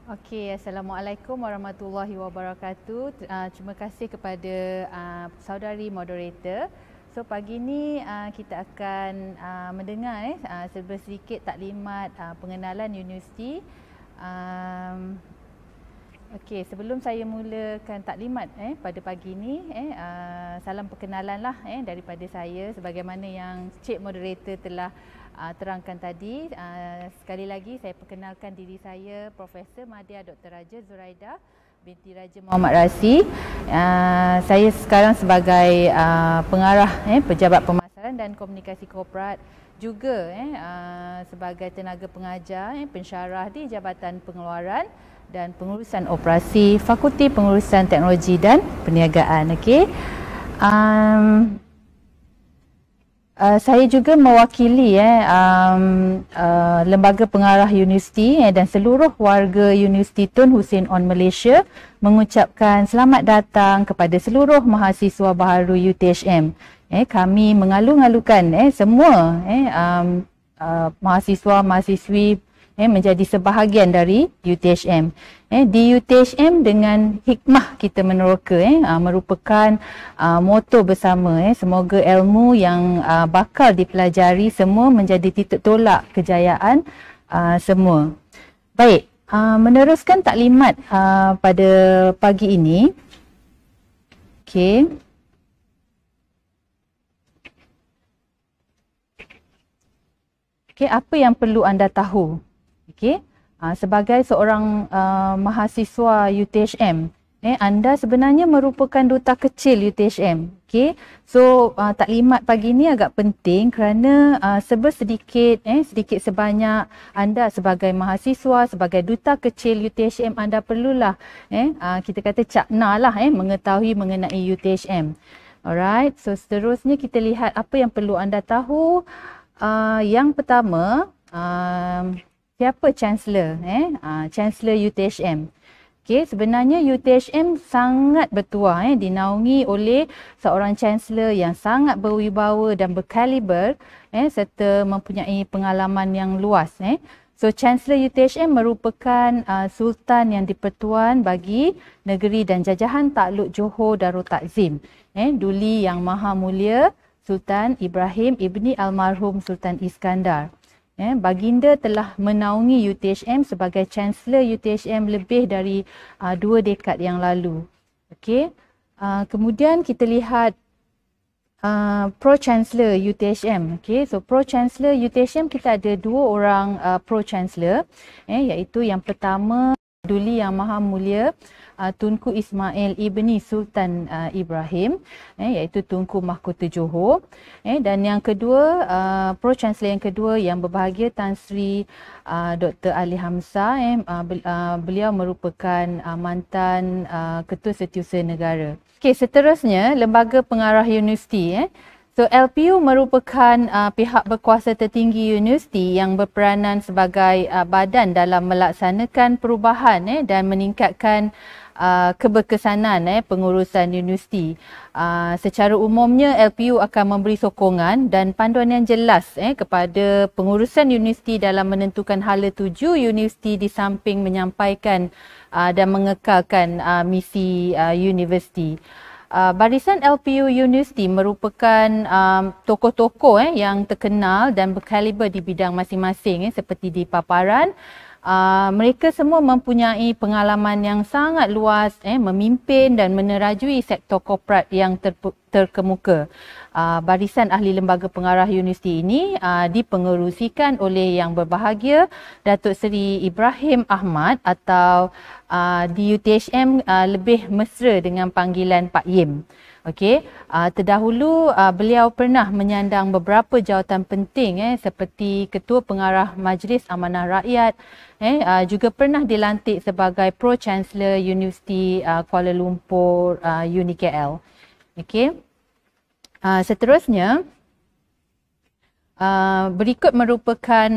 Okey, Assalamualaikum warahmatullahi wabarakatuh. Terima kasih kepada saudari moderator. So pagi ni kita akan mendengar sedikit taklimat pengenalan universiti. Okey, sebelum saya mulakan taklimat pada pagi ni, salam perkenalan lah daripada saya sebagaimana yang Cik Moderator telah terangkan tadi. Sekali lagi saya perkenalkan diri saya, Profesor Madya Dr. Raja Zuraida binti Raja Muhammad Razi. Saya sekarang sebagai pengarah Pejabat Pemasaran dan Komunikasi Korporat, juga sebagai tenaga pengajar pensyarah di Jabatan Pengeluaran dan Pengurusan Operasi Fakulti Pengurusan Teknologi dan Perniagaan. Okey. Saya juga mewakili Lembaga Pengarah Universiti dan seluruh warga Universiti Tun Hussein On Malaysia mengucapkan selamat datang kepada seluruh mahasiswa baharu UTHM. Kami mengalu-alukan semua mahasiswa-mahasiswi menjadi sebahagian dari UTHM. Di UTHM dengan hikmah kita meneroka merupakan moto bersama. Semoga ilmu yang bakal dipelajari semua menjadi titik tolak kejayaan semua. Baik, meneruskan taklimat pada pagi ini. Okey. Okey, apa yang perlu anda tahu? Okay. Sebagai seorang mahasiswa UTHM, anda sebenarnya merupakan duta kecil UTHM. Okay. So taklimat pagi ni agak penting kerana sedikit sebanyak anda sebagai mahasiswa, sebagai duta kecil UTHM, anda perlulah kita kata cakna lah mengetahui mengenai UTHM. Alright, so seterusnya kita lihat apa yang perlu anda tahu. Yang pertama, siapa Chancellor? Chancellor UTHM. Okey, sebenarnya UTHM sangat bertuah dinaungi oleh seorang Chancellor yang sangat berwibawa dan berkaliber serta mempunyai pengalaman yang luas. So Chancellor UTHM merupakan Sultan yang dipertuan bagi negeri dan jajahan Takluk Johor Darul Takzim. Duli Yang Maha Mulia Sultan Ibrahim Ibni Almarhum Sultan Iskandar. Baginda telah menaungi UTHM sebagai Chancellor UTHM lebih dari 2 dekad yang lalu. Okey. Kemudian kita lihat Pro Chancellor UTHM. Okey, so Pro Chancellor UTHM kita ada 2 orang Pro Chancellor, iaitu yang pertama Duli Yang Maha Mulia Tunku Ismail Ibni Sultan Ibrahim, iaitu Tunku Mahkota Johor. Dan yang kedua, Pro Chancellor yang kedua yang berbahagia Tan Sri Dr. Ali Hamzah. Beliau merupakan mantan Ketua Setiausaha Negara. Okey, seterusnya Lembaga Pengarah Universiti. So LPU merupakan pihak berkuasa tertinggi universiti yang berperanan sebagai badan dalam melaksanakan perubahan dan meningkatkan keberkesanan pengurusan universiti. Secara umumnya LPU akan memberi sokongan dan panduan yang jelas kepada pengurusan universiti dalam menentukan hala tuju universiti di samping menyampaikan dan mengekalkan misi universiti. Barisan LPU Universiti merupakan tokoh-tokoh yang terkenal dan berkaliber di bidang masing-masing seperti di paparan. Mereka semua mempunyai pengalaman yang sangat luas memimpin dan menerajui sektor korporat yang terkemuka. Barisan Ahli Lembaga Pengarah Universiti ini dipengerusikan oleh Yang Berbahagia Datuk Seri Ibrahim Ahmad atau di UTHM lebih mesra dengan panggilan Pak Yim. Okey, terdahulu beliau pernah menyandang beberapa jawatan penting seperti Ketua Pengarah Majlis Amanah Rakyat, juga pernah dilantik sebagai Pro Chancellor Universiti Kuala Lumpur UniKL. Okey. Seterusnya Berikut merupakan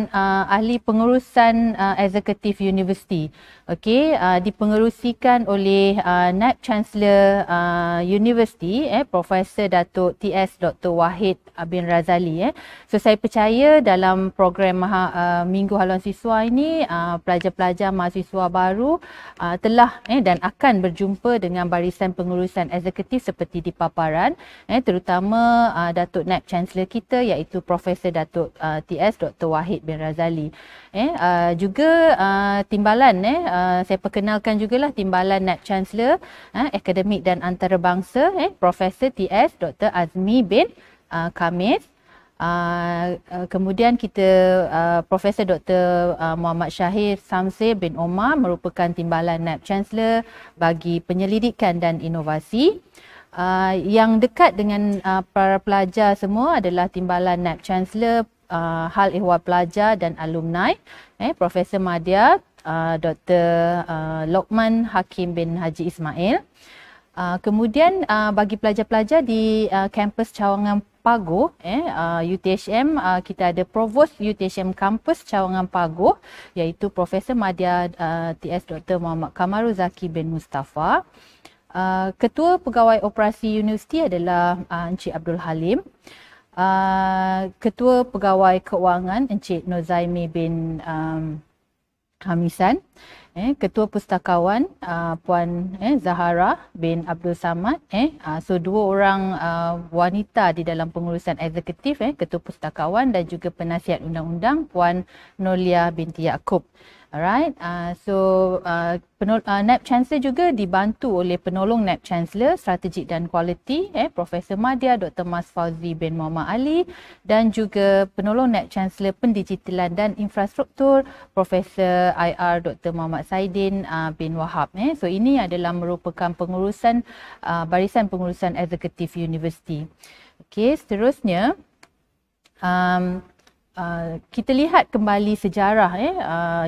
ahli pengurusan eksekutif universiti. Okey, dipengerusikan oleh Naib Chancellor Universiti Profesor Datuk TS Dr. Wahid bin Razali. So saya percaya dalam program Minggu Haluan Siswa ini pelajar-pelajar mahasiswa baru telah dan akan berjumpa dengan barisan pengurusan eksekutif seperti di paparan, terutama Datuk Naib Chancellor kita iaitu Profesor Datuk TS Dr. Wahid bin Razali. Juga timbalan saya perkenalkan jugalah timbalan Naib Chancellor Akademik dan Antarabangsa Profesor TS Dr. Azmi bin Khamis. Kemudian kita Profesor Dr. Muhammad Syahir Samsir bin Omar merupakan timbalan Naib Chancellor bagi penyelidikan dan inovasi. Yang dekat dengan para pelajar semua adalah timbalan Naib Chancellor Hal Ehwal Pelajar dan Alumni Profesor Madya Dr. Lokman Hakim bin Haji Ismail. Kemudian bagi pelajar-pelajar di kampus Cawangan Pagoh UTHM, kita ada Provost UTHM Kampus Cawangan Pagoh iaitu Profesor Madya TS Dr. Muhammad Kamarul Zaki bin Mustafa. Ketua Pegawai Operasi Universiti adalah Encik Abdul Halim. Ketua Pegawai Keuangan Encik Nozaimi bin Hamisan. Ketua Pustakawan Puan Zahara bin Abdul Samad. So dua orang wanita di dalam pengurusan eksekutif, Ketua Pustakawan dan juga penasihat undang-undang Puan Nolia binti Yaakob. Alright, Naib Chancellor juga dibantu oleh penolong Naib Chancellor Strategik dan Kualiti Profesor Madya Dr. Mas Fauzi bin Muhammad Ali dan juga penolong Naib Chancellor Pendigitalan dan Infrastruktur Profesor IR Dr. Muhammad Saidin bin Wahab. So ini adalah merupakan pengurusan barisan pengurusan eksekutif universiti. Okey, seterusnya kita lihat kembali sejarah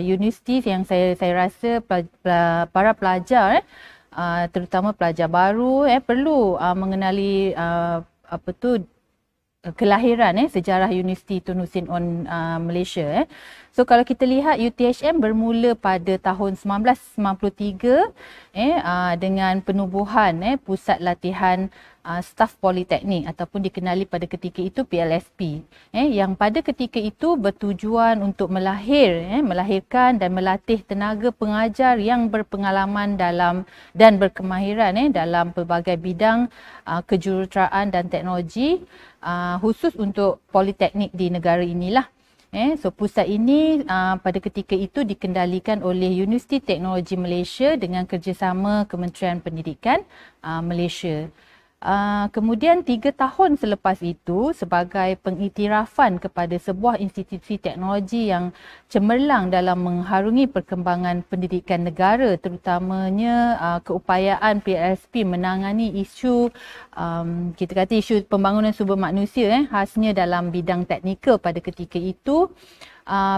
universiti yang saya rasa para pelajar terutama pelajar baru perlu mengenali kelahiran sejarah Universiti Tun Hussein On Malaysia. So kalau kita lihat UTHM bermula pada tahun 1993 dengan penubuhan pusat latihan staf politeknik ataupun dikenali pada ketika itu PLSP, yang pada ketika itu bertujuan untuk melahirkan dan melatih tenaga pengajar yang berpengalaman dalam dan berkemahiran dalam pelbagai bidang kejuruteraan dan teknologi, khusus untuk politeknik di negara inilah. So pusat ini pada ketika itu dikendalikan oleh Universiti Teknologi Malaysia dengan kerjasama Kementerian Pendidikan Malaysia. Kemudian 3 tahun selepas itu, sebagai pengiktirafan kepada sebuah institusi teknologi yang cemerlang dalam mengharungi perkembangan pendidikan negara, terutamanya keupayaan PLSP menangani isu kita kata isu pembangunan sumber manusia khasnya dalam bidang teknikal pada ketika itu.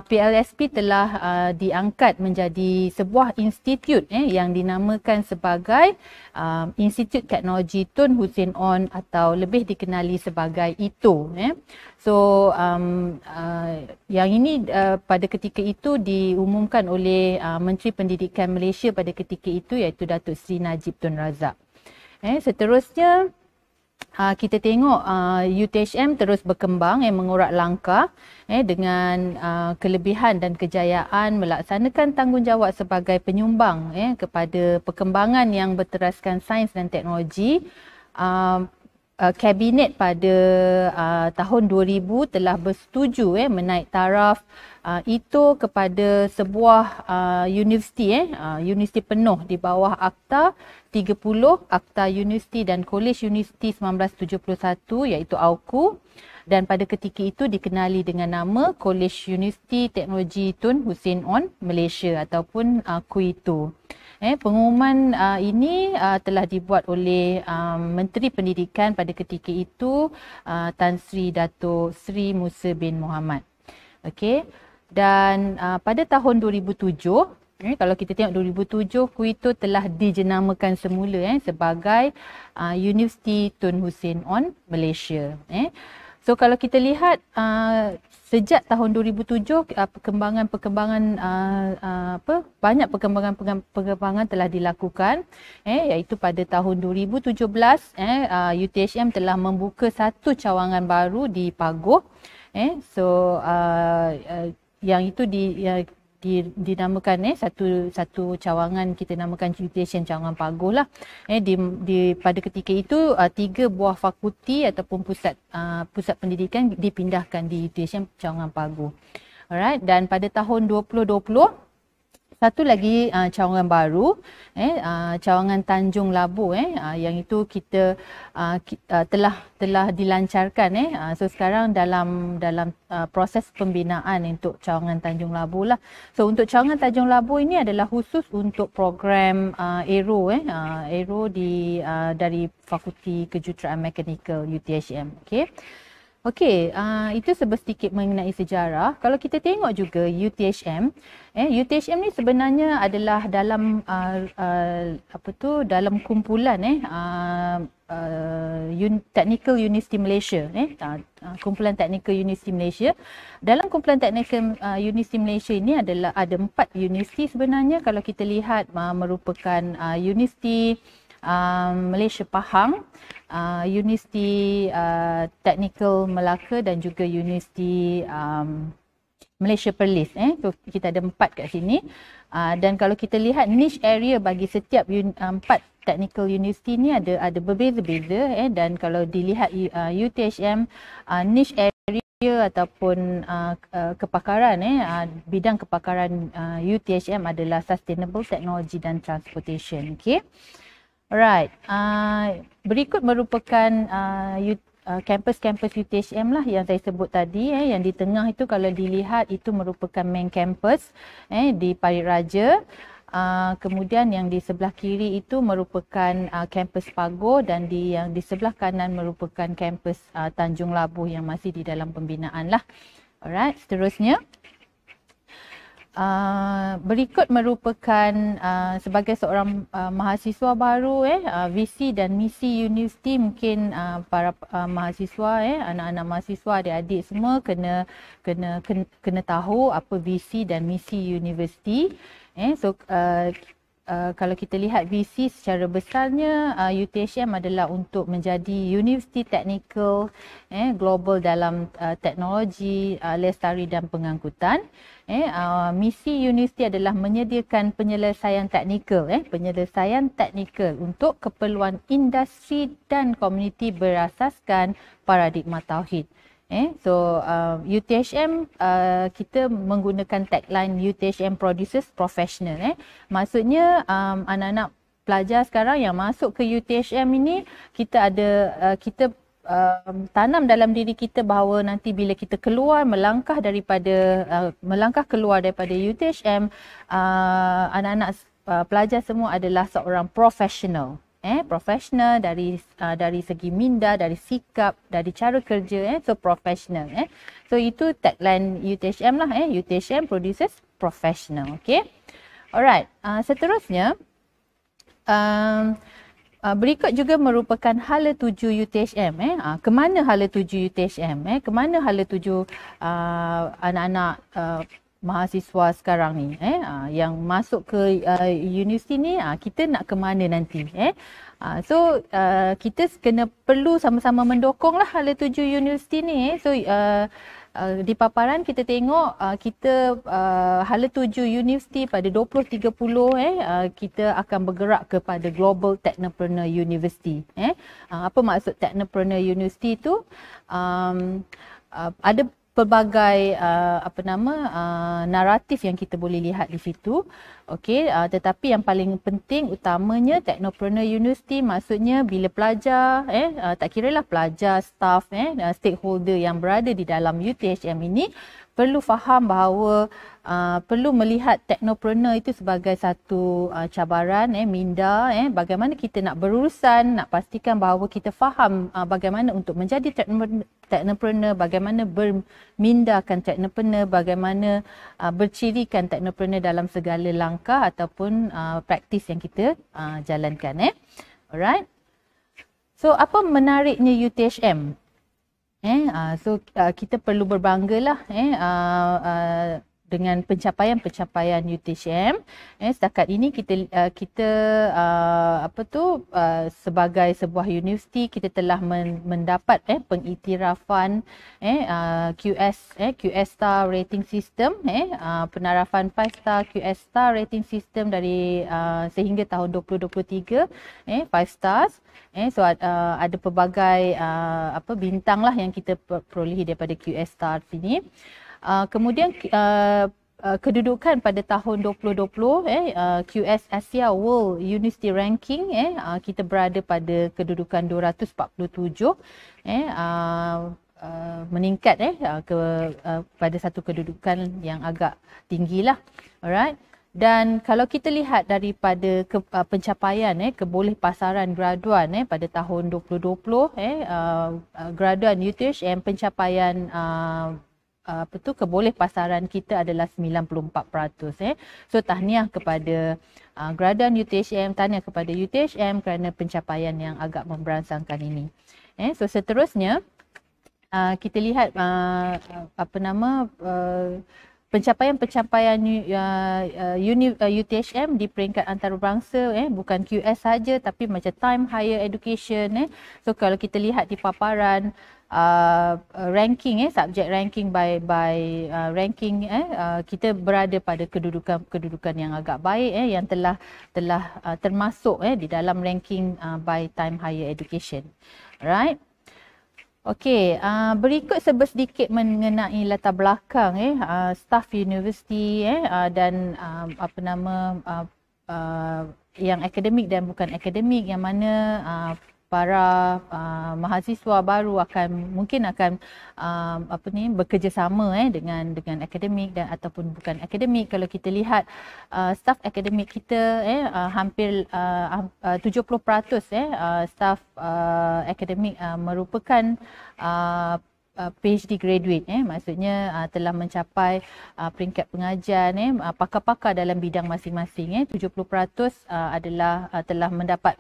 PLSP telah diangkat menjadi sebuah institut yang dinamakan sebagai Institut Teknologi Tun Hussein On atau lebih dikenali sebagai ITO. So yang ini pada ketika itu diumumkan oleh Menteri Pendidikan Malaysia pada ketika itu iaitu Datuk Seri Najib Tun Razak. Seterusnya kita tengok UTHM terus berkembang mengurat langkah dengan kelebihan dan kejayaan melaksanakan tanggungjawab sebagai penyumbang kepada perkembangan yang berteraskan sains dan teknologi. Kabinet pada tahun 2000 telah bersetuju menaik taraf itu kepada sebuah universiti universiti penuh di bawah Akta 30, Akta Universiti dan Kolej Universiti 1971 iaitu AUKU, dan pada ketika itu dikenali dengan nama Kolej Universiti Teknologi Tun Hussein On Malaysia ataupun KUITO. Pengumuman ini telah dibuat oleh Menteri Pendidikan pada ketika itu Tan Sri Dato' Sri Musa bin Muhammad. Okey. Dan pada tahun 2007, kalau kita tengok 2007, KUITO telah dijenamakan semula sebagai Universiti Tun Hussein On Malaysia. So kalau kita lihat sejak tahun 2007 perkembangan banyak perkembangan telah dilakukan, iaitu pada tahun 2017 UTHM telah membuka satu cawangan baru di Pagoh, yang itu dinamakan satu cawangan kita namakan UTHM Cawangan Pagoh lah. Pada ketika itu 3 buah fakulti ataupun pusat pendidikan dipindahkan di UTHM Cawangan Pagoh. Alright, dan pada tahun 2020 satu lagi cawangan baru, cawangan Tanjung Labu, yang itu kita telah dilancarkan. So sekarang dalam proses pembinaan untuk cawangan Tanjung Labu lah. So untuk cawangan Tanjung Labu ini adalah khusus untuk program Aero, Aero dari Fakulti Kejuruteraan Mekanikal UTHM. Okey, itu sedikit mengenai sejarah. Kalau kita tengok juga UTHM, UTHM ni sebenarnya adalah dalam dalam kumpulan Technical University Malaysia, kumpulan Technical University Malaysia. Dalam kumpulan Technical University Malaysia ini ada 4 universiti sebenarnya. Kalau kita lihat merupakan Universiti Malaysia Pahang, Universiti Teknikal Melaka dan juga Universiti Malaysia Perlis. So kita ada 4 kat sini. Dan kalau kita lihat niche area bagi setiap 4 technical university ni ada berbeza-beza. Dan kalau dilihat UTHM, niche area ataupun kepakaran, bidang kepakaran UTHM adalah Sustainable Technology dan Transportation. Alright, berikut merupakan kampus-kampus UTHM lah yang saya sebut tadi. Yang di tengah itu kalau dilihat itu merupakan main campus di Parit Raja. Kemudian yang di sebelah kiri itu merupakan kampus Pagoh dan yang di sebelah kanan merupakan kampus Tanjung Labu yang masih di dalam pembinaan lah. Alright, seterusnya. Berikut merupakan sebagai seorang mahasiswa baru, visi dan misi universiti. Mungkin para mahasiswa, anak-anak mahasiswa, adik-adik semua kena tahu apa visi dan misi universiti. So kalau kita lihat visi secara besarnya, UTHM adalah untuk menjadi universiti teknikal global dalam teknologi, lestari dan pengangkutan. Misi universiti adalah menyediakan penyelesaian teknikal, untuk keperluan industri dan komuniti berasaskan paradigma tauhid. So UTHM kita menggunakan tagline UTHM produces professional. Maksudnya anak-anak pelajar sekarang yang masuk ke UTHM ini, kita tanam dalam diri kita bahawa nanti bila kita melangkah keluar daripada UTHM, anak-anak pelajar semua adalah seorang profesional. Profesional dari segi minda, dari sikap, dari cara kerja, so profesional. So itu tagline UTHM lah, UTHM produces professional. Alright, seterusnya berikut juga merupakan hala tuju UTHM. Kemana hala tuju UTHM? Kemana hala tuju anak-anak mahasiswa sekarang ni, yang masuk ke universiti ni, kita nak ke mana nanti? So kita perlu sama-sama mendokong lah hala tuju universiti ni. So di paparan kita tengok kita hala tuju universiti pada 2030 kita akan bergerak kepada Global Technopreneur University. Apa maksud Technopreneur University tu? Ada pelbagai naratif yang kita boleh lihat di situ. Tetapi yang paling penting utamanya Technopreneur University maksudnya bila pelajar, tak kiralah pelajar, staff, stakeholder yang berada di dalam UTHM ini perlu faham bahawa perlu melihat technopreneur itu sebagai satu cabaran, minda, bagaimana kita nak berurusan, nak pastikan bahawa kita faham bagaimana untuk menjadi technopreneur, bagaimana bermindakan technopreneur, bagaimana bercirikan technopreneur dalam segala langkah ataupun praktis yang kita jalankan. Alright. So apa menariknya UTHM? Kita perlu berbanggalah dengan pencapaian-pencapaian UTHM. Setakat ini kita sebagai sebuah universiti kita telah mendapat pengiktirafan QS Star rating system, penarafan 5 star QS Star rating system dari sehingga tahun 2023, 5 stars. Ada pelbagai bintang lah yang kita perolehi daripada QS Star sini. Kemudian kedudukan pada tahun 2020, QS Asia World University Ranking, kita berada pada kedudukan 247, meningkat pada satu kedudukan yang agak tinggilah. Alright. Dan kalau kita lihat daripada pencapaian kebolehpasaran graduan pada tahun 2020, graduan UTHM pencapaian kebolehpasaran kita adalah 94%. So tahniah kepada graduan UTHM, tahniah kepada UTHM kerana pencapaian yang agak memberangsangkan ini. So seterusnya kita lihat pencapaian-pencapaian UTHM di peringkat antarabangsa, bukan QS saja tapi macam Time Higher Education. So kalau kita lihat di paparan ranking, subject ranking by ranking, kita berada pada kedudukan yang agak baik, yang telah termasuk di dalam ranking by Time Higher Education. Alright. Okey, berikut sedikit mengenai latar belakang staf universiti dan yang akademik dan bukan akademik, yang mana para mahasiswa baru mungkin akan bekerjasama dengan akademik dan ataupun bukan akademik. Kalau kita lihat staf akademik kita, hampir 70% staf akademik merupakan PhD graduate, maksudnya telah mencapai peringkat pengajian, pakar-pakar dalam bidang masing-masing. 70% adalah telah mendapat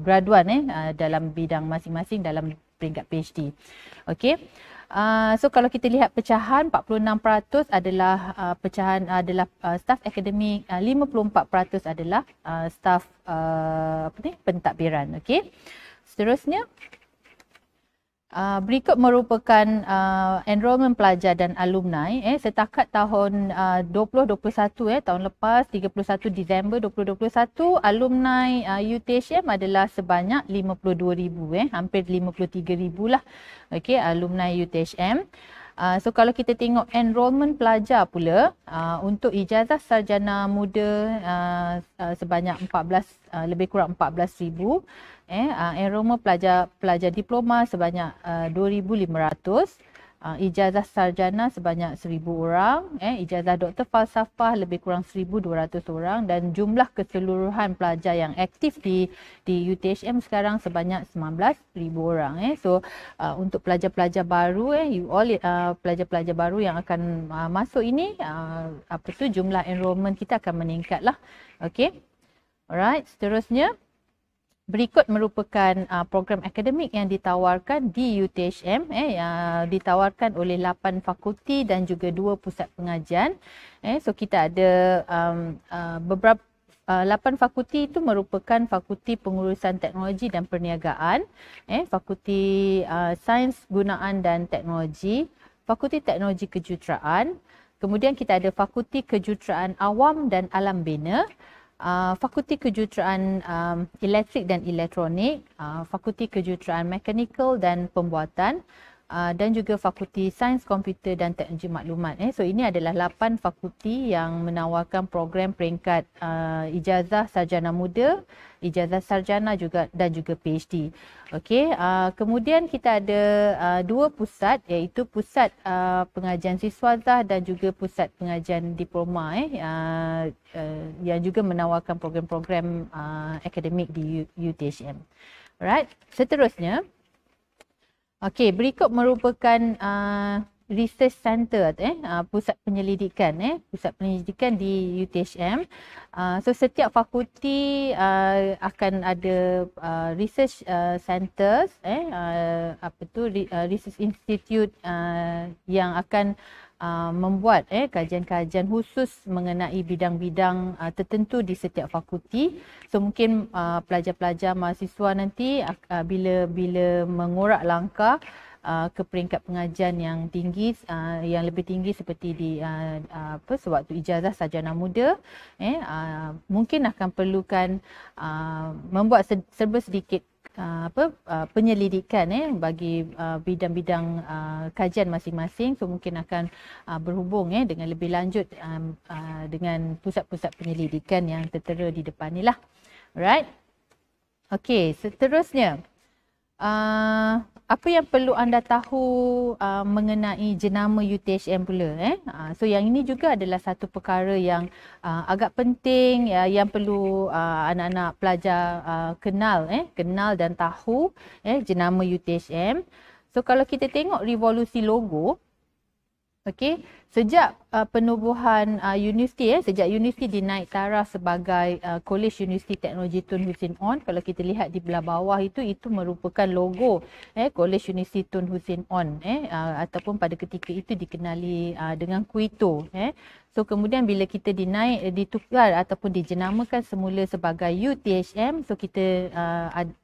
graduan dalam bidang masing-masing dalam peringkat PhD. Okey. So kalau kita lihat pecahan, 46% adalah staf akademik, 54% adalah staf pentadbiran. Okey. Seterusnya, berikut merupakan enrolment pelajar dan alumni setakat tahun 2021, tahun lepas 31 Disember 2021, alumni UTHM adalah sebanyak 52,000, hampir 53,000 lah. Okey, alumni UTHM. So kalau kita tengok enrolment pelajar pula, untuk ijazah sarjana muda sebanyak lebih kurang 14,000. Enrolment pelajar diploma sebanyak 2,500, ijazah sarjana sebanyak 1,000 orang, ijazah doktor falsafah lebih kurang 1,200 orang, dan jumlah keseluruhan pelajar yang aktif di UTHM sekarang sebanyak 19,000 orang. So untuk pelajar-pelajar baru, pelajar-pelajar baru yang akan masuk ini, jumlah enrolment kita akan meningkatlah. Okey. Alright, seterusnya, berikut merupakan program akademik yang ditawarkan di UTHM, yang ditawarkan oleh 8 fakulti dan juga 2 pusat pengajian. So kita ada beberapa 8 fakulti itu merupakan Fakulti Pengurusan Teknologi dan Perniagaan, Fakulti Sains Gunaan dan Teknologi, Fakulti Teknologi Kejuruteraan, kemudian kita ada Fakulti Kejuruteraan Awam dan Alam Bina, Fakulti Kejuruteraan Elektrik dan Elektronik, Fakulti Kejuruteraan Mekanikal dan Pembuatan, dan juga Fakulti Sains Komputer dan Teknologi Maklumat. So ini adalah 8 fakulti yang menawarkan program peringkat ijazah sarjana muda, ijazah sarjana dan juga PhD. Okey, kemudian kita ada 2 pusat, iaitu Pusat Pengajian Siswazah dan juga Pusat Pengajian Diploma, yang juga menawarkan program-program akademik di UTHM. Alright, seterusnya, okey, berikut merupakan research center pusat penyelidikan di UTHM. So setiap fakulti akan ada research centers research institute yang akan membuat kajian-kajian khusus mengenai bidang-bidang tertentu di setiap fakulti. So mungkin pelajar-pelajar mahasiswa nanti bila mengorak langkah ke peringkat pengajian yang tinggi, yang lebih tinggi seperti di sewaktu ijazah sarjana muda, mungkin akan perlukan membuat serba sedikit penyelidikan bagi bidang-bidang kajian masing-masing. So mungkin akan berhubung dengan lebih lanjut dengan pusat-pusat penyelidikan yang tertera di depan ni lah. Alright. Okey, seterusnya apa yang perlu anda tahu mengenai jenama UTHM pula. So yang ini juga adalah satu perkara yang agak penting yang perlu anak-anak pelajar kenal dan tahu jenama UTHM. So kalau kita tengok revolusi logo, okey, sejak penubuhan universiti, sejak universiti dinaik taraf sebagai Kolej Universiti Teknologi Tun Hussein On, kalau kita lihat di belah bawah itu merupakan logo Kolej Universiti Tun Hussein On, ataupun pada ketika itu dikenali dengan Kuito. So kemudian bila kita ditukar ataupun dijenamakan semula sebagai UTHM, so kita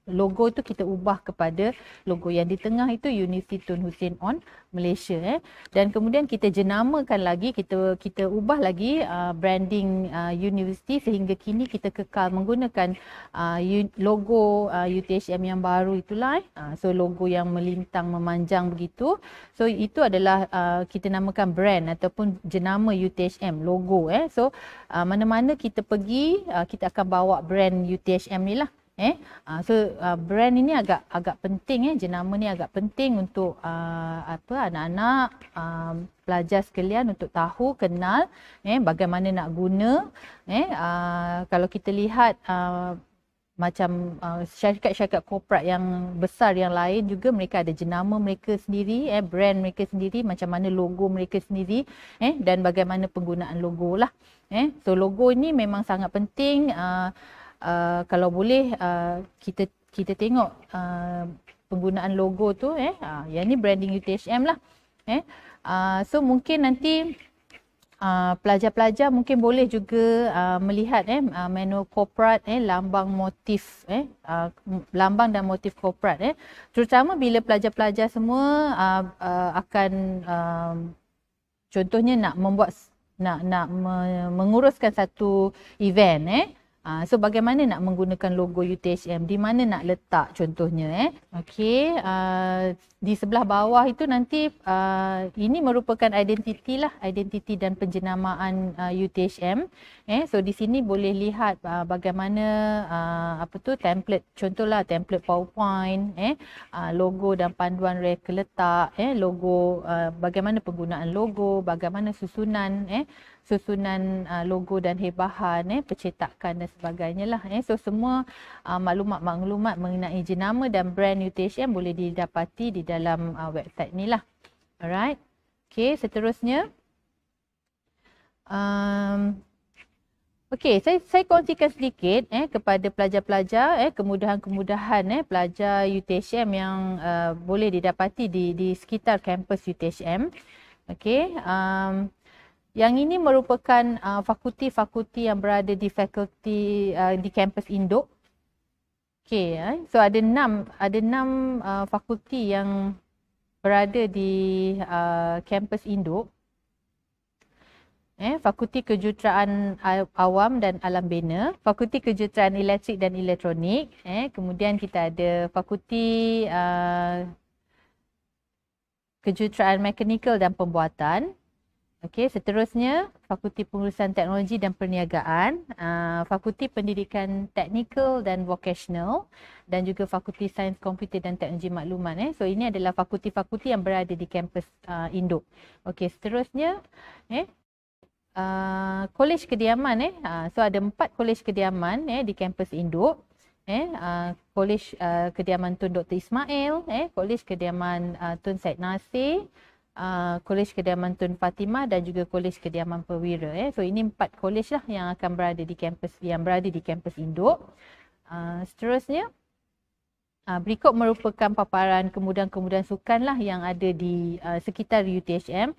logo itu kita ubah kepada logo yang di tengah itu Universiti Tun Hussein On Malaysia. Dan kemudian kita jenamakan lagi, kita ubah lagi branding universiti sehingga kini kita kekal menggunakan logo UTHM yang baru itulah. So logo yang melintang memanjang begitu. So itu adalah kita namakan brand ataupun jenama UTHM logo. So mana-mana kita pergi kita akan bawa brand UTHM ni lah. So brand ini agak penting, jenama ni agak penting untuk anak-anak pelajar sekalian untuk tahu, kenal bagaimana nak guna. Kalau kita lihat macam syarikat-syarikat korporat yang besar yang lain juga, mereka ada jenama mereka sendiri, brand mereka sendiri, macam mana logo mereka sendiri, dan bagaimana penggunaan logo lah. So logo ni memang sangat penting. Kalau boleh kita tengok penggunaan logo tu, yang ni branding UTHM lah. So mungkin nanti pelajar-pelajar mungkin boleh juga melihat manual korporat, lambang motif, lambang dan motif korporat, terutama bila pelajar-pelajar semua akan contohnya nak menguruskan satu event. So bagaimana nak menggunakan logo UTHM, di mana nak letak contohnya. Okey, di sebelah bawah itu nanti ini merupakan identiti lah, identiti dan penjenamaan UTHM. So di sini boleh lihat bagaimana template, contohlah template PowerPoint, logo dan panduan reka letak, logo, bagaimana penggunaan logo, bagaimana susunan logo dan hebahan, percetakan dan sebagainya lah. So semua maklumat-maklumat mengenai jenama dan brand UTHM boleh didapati di dalam website ni lah. Alright. Okay, seterusnya. Okay, saya kongsikan sedikit kepada pelajar-pelajar kemudahan-kemudahan pelajar UTHM yang boleh didapati di sekitar kampus UTHM. Okay. Yang ini merupakan fakulti-fakulti yang berada di fakulti di kampus Induk. Okey, so ada enam fakulti yang berada di kampus Induk. Fakulti Kejuruteraan Awam dan Alam Bina, Fakulti Kejuruteraan Elektrik dan Elektronik, kemudian kita ada Fakulti Kejuruteraan Mekanikal dan Pembuatan. Okey, seterusnya Fakulti Pengurusan Teknologi dan Perniagaan, Fakulti Pendidikan Teknikal dan Vocational, dan juga Fakulti Sains Komputer dan Teknologi Maklumat. So ini adalah fakulti-fakulti yang berada di kampus Induk. Okey, seterusnya kolej kediaman. So ada 4 kolej kediaman di kampus Induk. Kolej Kediaman Tun Dr. Ismail, Kolej Kediaman Tun Syed Nasir, Kolej Kediaman Tun Fatimah dan juga Kolej Kediaman Perwira. So ini 4 kolej lah yang akan berada di kampus induk. Seterusnya, berikut merupakan paparan kemudahan-kemudahan sukan lah yang ada di sekitar UTHM.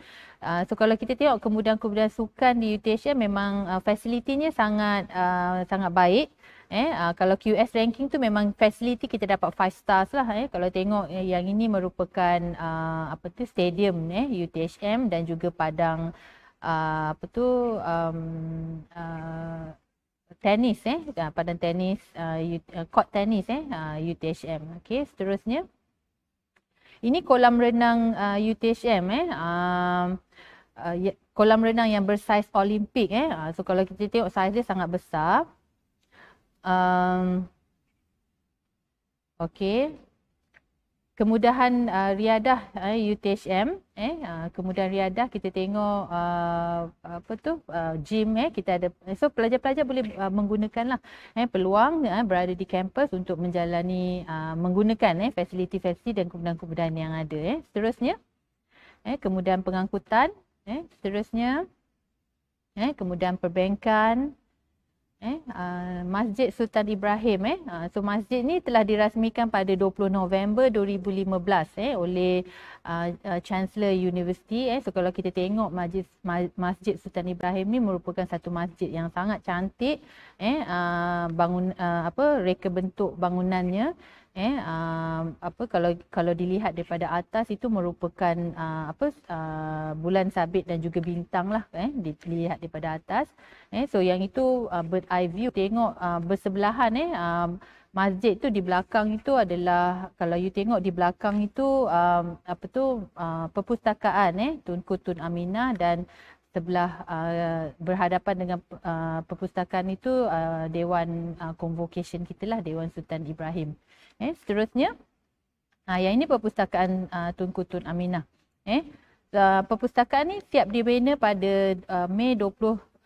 So kalau kita tengok kemudahan-kemudahan sukan di UTHM memang fasilitinya sangat baik. Kalau QS ranking tu memang fasiliti kita dapat 5 stars lah. Kalau tengok yang ini merupakan stadium UTHM dan juga padang tenis padang tenis, court tenis UTHM. Okey, seterusnya. Ini kolam renang UTHM kolam renang yang bersaiz Olimpik So kalau kita tengok saiz dia sangat besar. Okey. Kemudahan riadah UTHM kemudahan riadah kita tengok gym kita ada, so pelajar-pelajar boleh menggunakanlah peluang berada di kampus untuk menjalani menggunakan fasiliti-fasiliti dan kemudahan-kemudahan yang ada. Seterusnya, kemudahan pengangkutan, seterusnya, kemudahan perbankan, Masjid Sultan Ibrahim. So masjid ni telah dirasmikan pada 20 November 2015 oleh Chancellor University. So kalau kita tengok Masjid Sultan Ibrahim ni merupakan satu masjid yang sangat cantik. Reka bentuk bangunannya. Kalau dilihat daripada atas itu merupakan bulan sabit dan juga bintang lah dilihat daripada atas. So yang itu bird eye view, tengok bersebelahan masjid tu di belakang itu adalah, kalau you tengok di belakang itu perpustakaan Tunku Tun Aminah, dan sebelah berhadapan dengan perpustakaan itu Dewan Convocation kita lah, Dewan Sultan Ibrahim. Seterusnya, yang ini perpustakaan Tunku Tun Aminah. Perpustakaan ni siap dibina pada Mei 2010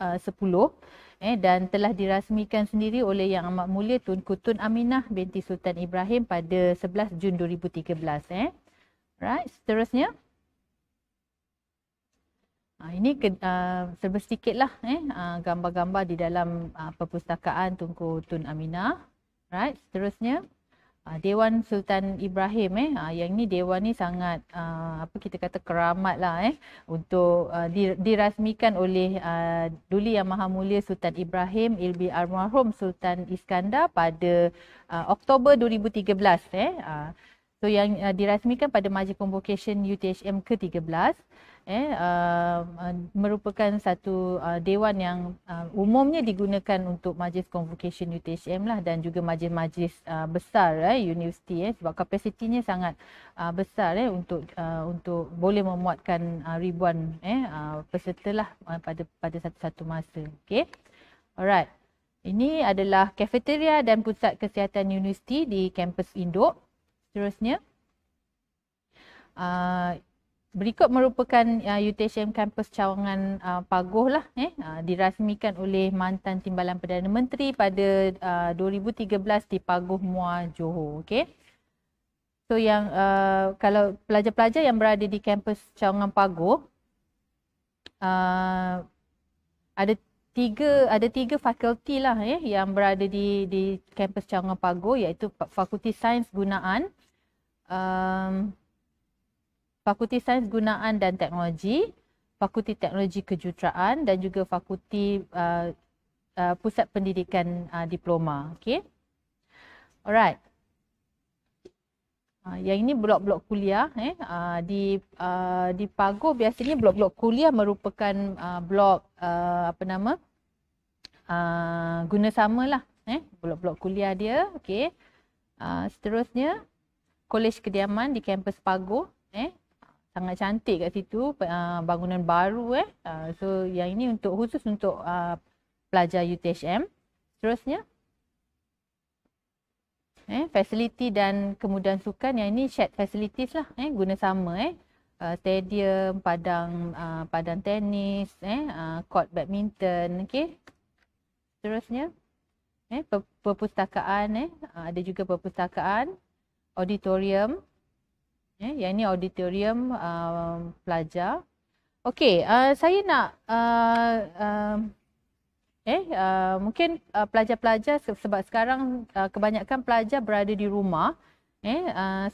dan telah dirasmikan sendiri oleh Yang Amat Mulia Tunku Tun Aminah binti Sultan Ibrahim pada 11 Jun 2013. Right, seterusnya. Ini serba sedikitlah gambar-gambar di dalam perpustakaan Tunku Tun Aminah. Right, seterusnya. Dewan Sultan Ibrahim yang ni dewan ni sangat kita kata keramat lah untuk dirasmikan oleh Duli Yang Maha Mulia Sultan Ibrahim Ilbi Almarhum Sultan Iskandar pada Oktober 2013 So yang dirasmikan pada Majlis Convocation UTHM ke-13 merupakan satu dewan yang umumnya digunakan untuk Majlis Convocation UTHM lah, dan juga majlis-majlis besar universiti sebab kapasitinya sangat besar untuk boleh memuatkan ribuan peserta lah pada satu masa. Okey. Alright. Ini adalah kafeteria dan pusat kesihatan universiti di kampus induk. Seterusnya, berikut merupakan UTHM kampus cawangan Paguh lah, dirasmikan oleh mantan Timbalan Perdana Menteri pada 2013 di Paguh Muar, Johor. Okey. So yang kalau pelajar-pelajar yang berada di kampus cawangan Paguh, ada tiga fakulti lah yang berada di kampus cawangan Paguh, iaitu Fakulti Sains Gunaan, Fakulti Sains Gunaan dan Teknologi, Fakulti Teknologi Kejuruteraan dan juga Fakulti Pusat Pendidikan Diploma. Okey. Alright. Yang ini blok-blok kuliah di Paguh biasanya blok-blok kuliah merupakan blok guna sama lah blok-blok kuliah dia. Okey. Seterusnya, Kolej Kediaman di kampus Paguh sangat cantik kat situ, bangunan baru so yang ini khusus untuk pelajar UTHM. Seterusnya, fasiliti dan kemudahan sukan, yang ini shared facilities lah, guna sama stadium, padang tenis, court badminton. Okey. Seterusnya, perpustakaan, ada juga perpustakaan, auditorium, Yang ini auditorium pelajar. Okey, saya nak mungkin pelajar-pelajar sebab sekarang kebanyakan pelajar berada di rumah.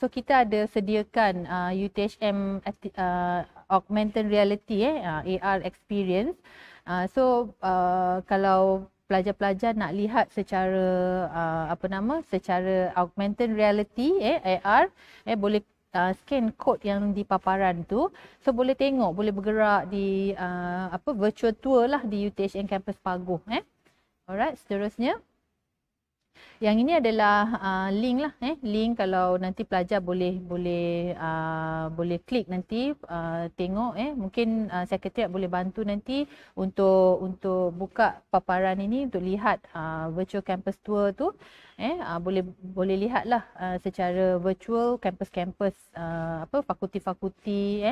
So kita ada sediakan UTHM augmented reality AR experience. Kalau pelajar-pelajar nak lihat secara secara augmented reality AR boleh scan kod yang di paparan tu, so boleh tengok, boleh bergerak di virtual tour lah di UTHM Campus Paguh. Alright, seterusnya. Yang ini adalah link lah, link kalau nanti pelajar boleh klik nanti tengok, mungkin sekretariat boleh bantu nanti untuk buka paparan ini untuk lihat virtual campus tour tu. Boleh lihatlah secara virtual kampus-kampus fakulti-fakulti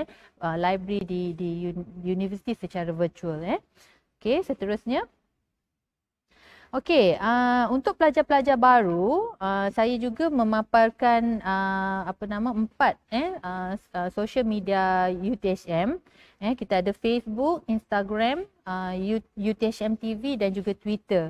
library di universiti secara virtual. Okey, seterusnya. Okey, untuk pelajar-pelajar baru, saya juga memaparkan 4 social media UTHM. Kita ada Facebook, Instagram, UTHM TV dan juga Twitter.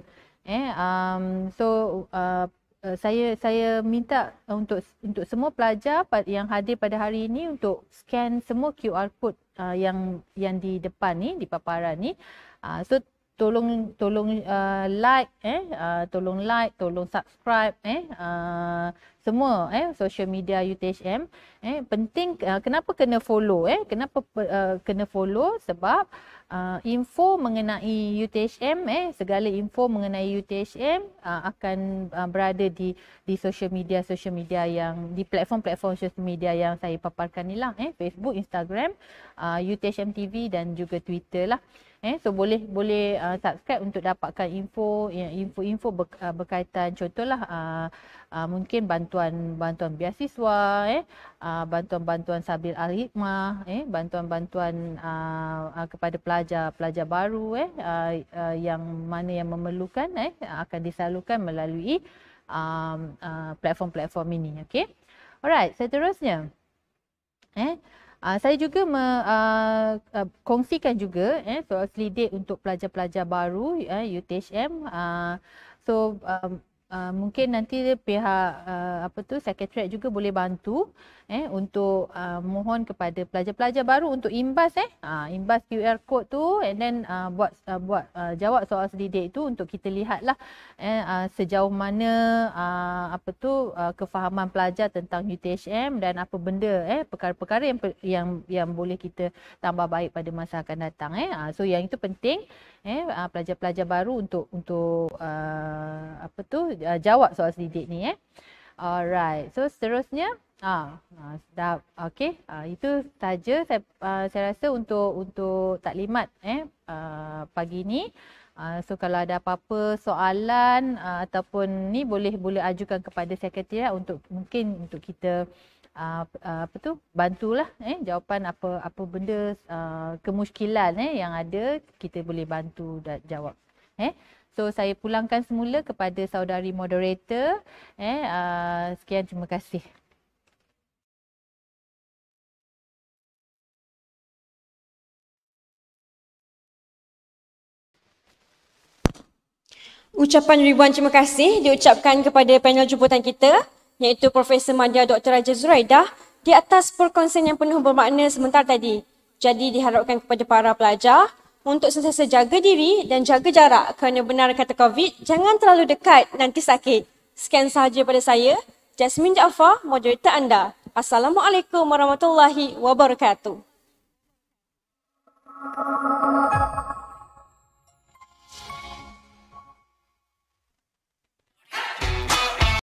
Saya minta untuk semua pelajar yang hadir pada hari ini untuk scan semua QR code yang di depan ni, di paparan ni. Tolong like, tolong subscribe semua social media UTHM. Penting, kenapa kena follow? Kenapa kena follow? Sebab info mengenai UTHM, segala info mengenai UTHM akan berada di social media yang di platform social media yang saya paparkan ni lah, Facebook, Instagram, UTHM TV dan juga Twitter lah. So boleh subscribe untuk dapatkan info berkaitan, contohlah mungkin bantuan beasiswa, bantuan Sabil Al-Hikmah, bantuan kepada pelajar baru yang mana yang memerlukan akan disalurkan melalui platform ini. Okey. Alright, seterusnya. Saya juga kongsikan juga soal selidik untuk pelajar-pelajar baru UTHM. Mungkin nanti pihak sekretariat juga boleh bantu untuk mohon kepada pelajar-pelajar baru untuk imbas QR code tu, and then jawab soal selidik tu untuk kita lihatlah sejauh mana kefahaman pelajar tentang UTHM dan apa benda perkara-perkara yang boleh kita tambah baik pada masa akan datang. So yang itu penting, pelajar-pelajar baru untuk jawab soal selidik ni. Alright, so seterusnya dah okey. Itu saja saya rasa untuk taklimat pagi ni. So kalau ada apa-apa soalan ataupun ni boleh ajukan kepada sekretariat untuk mungkin untuk kita bantulah jawapan apa benda kemusykilan yang ada, kita boleh bantu dan jawab. So saya pulangkan semula kepada saudari moderator. Sekian, terima kasih. Ucapan ribuan terima kasih diucapkan kepada panel jemputan kita, iaitu Profesor Madya Dr. Raja Zuraidah, di atas perkongsian yang penuh bermakna sebentar tadi. Jadi diharapkan kepada para pelajar untuk sentiasa jaga diri dan jaga jarak kerana benar kata COVID, jangan terlalu dekat, nanti sakit. Sekian sahaja pada saya, Jasmine Jaafar, moderator anda. Assalamualaikum warahmatullahi wabarakatuh.